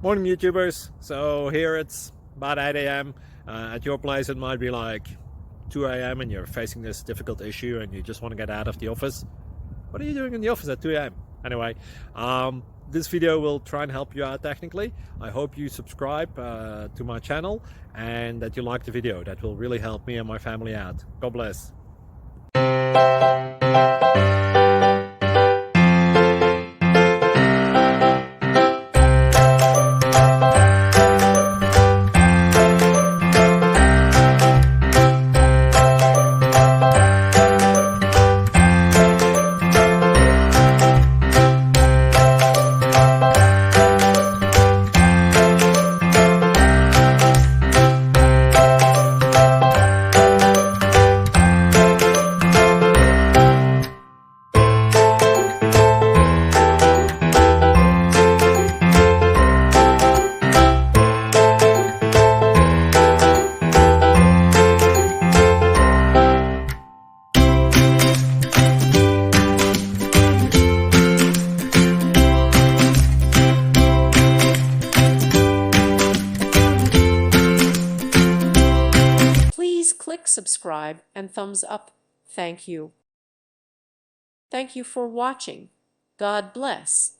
Morning YouTubers. So here it's about 8 a.m. At your place it might be like 2 a.m. and you're facing this difficult issue and you just want to get out of the office. What are you doing in the office at 2 a.m.? Anyway, this video will try and help you out technically. I hope you subscribe to my channel and that you like the video. That will really help me and my family out. God bless. Please click subscribe and thumbs up. Thank you. Thank you for watching. God bless.